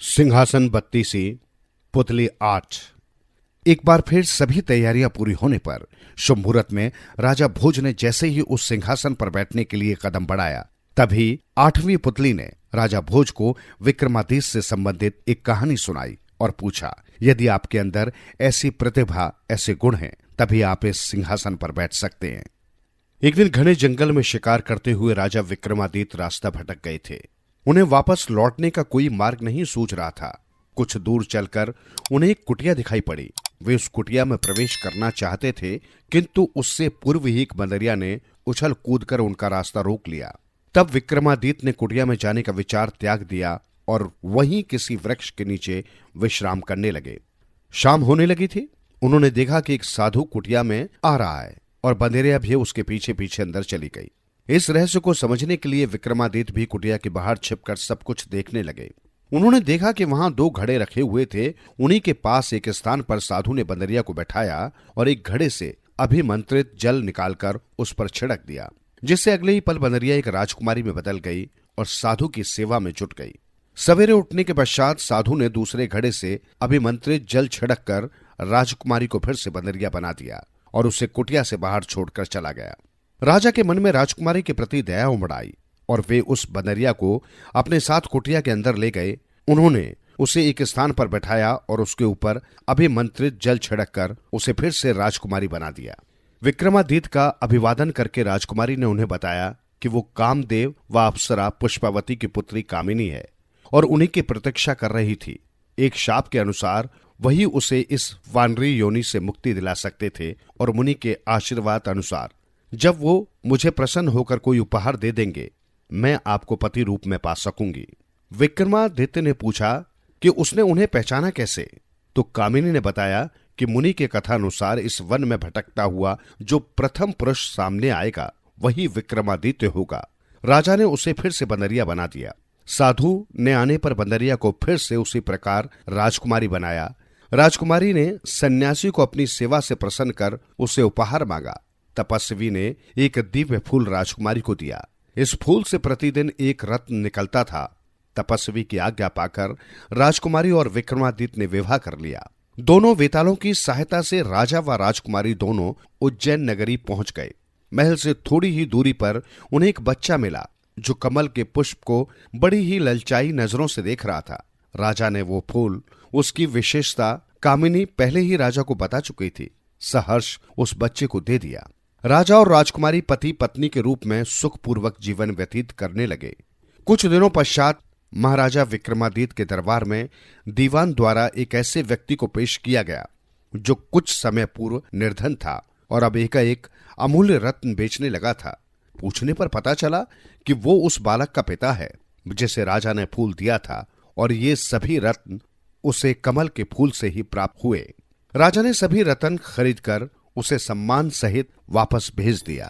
सिंहासन बत्तीसी पुतली 8। एक बार फिर सभी तैयारियां पूरी होने पर शुभ मुहूर्त में राजा भोज ने जैसे ही उस सिंहासन पर बैठने के लिए कदम बढ़ाया, तभी 8वीं पुतली ने राजा भोज को विक्रमादित्य से संबंधित एक कहानी सुनाई और पूछा, यदि आपके अंदर ऐसी प्रतिभा, ऐसे गुण हैं, तभी आप इस सिंहासन पर बैठ सकते हैं। एक दिन घने जंगल में शिकार करते हुए राजा विक्रमादित्य रास्ता भटक गए थे। उन्हें वापस लौटने का कोई मार्ग नहीं सूझ रहा था। कुछ दूर चलकर उन्हें एक कुटिया दिखाई पड़ी। वे उस कुटिया में प्रवेश करना चाहते थे, किंतु उससे पूर्व ही एक बंदरिया ने उछल कूद कर उनका रास्ता रोक लिया। तब विक्रमादित्य ने कुटिया में जाने का विचार त्याग दिया और वहीं किसी वृक्ष के नीचे विश्राम करने लगे। शाम होने लगी थी। उन्होंने देखा कि एक साधु कुटिया में आ रहा है और बंदरिया भी उसके पीछे पीछे अंदर चली गई। इस रहस्य को समझने के लिए विक्रमादित्य भी कुटिया के बाहर छिपकर सब कुछ देखने लगे। उन्होंने देखा कि वहां 2 घड़े रखे हुए थे। उन्हीं के पास एक स्थान पर साधु ने बंदरिया को बैठाया और एक घड़े से अभिमंत्रित जल निकालकर उस पर छिड़क दिया, जिससे अगले ही पल बंदरिया एक राजकुमारी में बदल गई और साधु की सेवा में जुट गई। सवेरे उठने के पश्चात साधु ने दूसरे घड़े से अभिमंत्रित जल छिड़क कर राजकुमारी को फिर से बंदरिया बना दिया और उसे कुटिया से बाहर छोड़कर चला गया। राजा के मन में राजकुमारी के प्रति दया उमड़ आई और वे उस बंदरिया को अपने साथ कुटिया के अंदर ले गए। उन्होंने उसे एक स्थान पर बैठाया और उसके ऊपर अभिमंत्रित जल छिड़क कर उसे फिर से राजकुमारी बना दिया। विक्रमादित्य का अभिवादन करके राजकुमारी ने उन्हें बताया कि वो कामदेव व अप्सरा पुष्पावती की पुत्री कामिनी है और उन्हीं की प्रतीक्षा कर रही थी। एक शाप के अनुसार वही उसे इस वानरी योनि से मुक्ति दिला सकते थे और मुनि के आशीर्वाद अनुसार जब वो मुझे प्रसन्न होकर कोई उपहार दे देंगे, मैं आपको पति रूप में पा सकूंगी। विक्रमादित्य ने पूछा कि उसने उन्हें पहचाना कैसे? तो कामिनी ने बताया कि मुनि के कथा अनुसार इस वन में भटकता हुआ जो प्रथम पुरुष सामने आएगा वही विक्रमादित्य होगा। राजा ने उसे फिर से बंदरिया बना दिया। साधु ने आने पर बंदरिया को फिर से उसी प्रकार राजकुमारी बनाया। राजकुमारी ने सन्यासी को अपनी सेवा से प्रसन्न कर उसे उपहार मांगा। तपस्वी ने एक दिव्य फूल राजकुमारी को दिया। इस फूल से प्रतिदिन एक रत्न निकलता था। तपस्वी की आज्ञा पाकर राजकुमारी और विक्रमादित्य ने विवाह कर लिया। दोनों वेतालों की सहायता से राजा व राजकुमारी दोनों उज्जैन नगरी पहुंच गए। महल से थोड़ी ही दूरी पर उन्हें एक बच्चा मिला जो कमल के पुष्प को बड़ी ही ललचाई नजरों से देख रहा था। राजा ने वो फूल, उसकी विशेषता कामिनी पहले ही राजा को बता चुकी थी, सहर्ष उस बच्चे को दे दिया। राजा और राजकुमारी पति पत्नी के रूप में सुखपूर्वक जीवन व्यतीत करने लगे। कुछ दिनों पश्चात महाराजा विक्रमादित्य के दरबार में दीवान द्वारा एक ऐसे व्यक्ति को पेश किया गया जो कुछ समय पूर्व निर्धन था और अब एकाएक अमूल्य रत्न बेचने लगा था। पूछने पर पता चला कि वो उस बालक का पिता है जिसे राजा ने फूल दिया था और ये सभी रत्न उसे कमल के फूल से ही प्राप्त हुए। राजा ने सभी रत्न खरीदकर उसे सम्मान सहित वापस भेज दिया।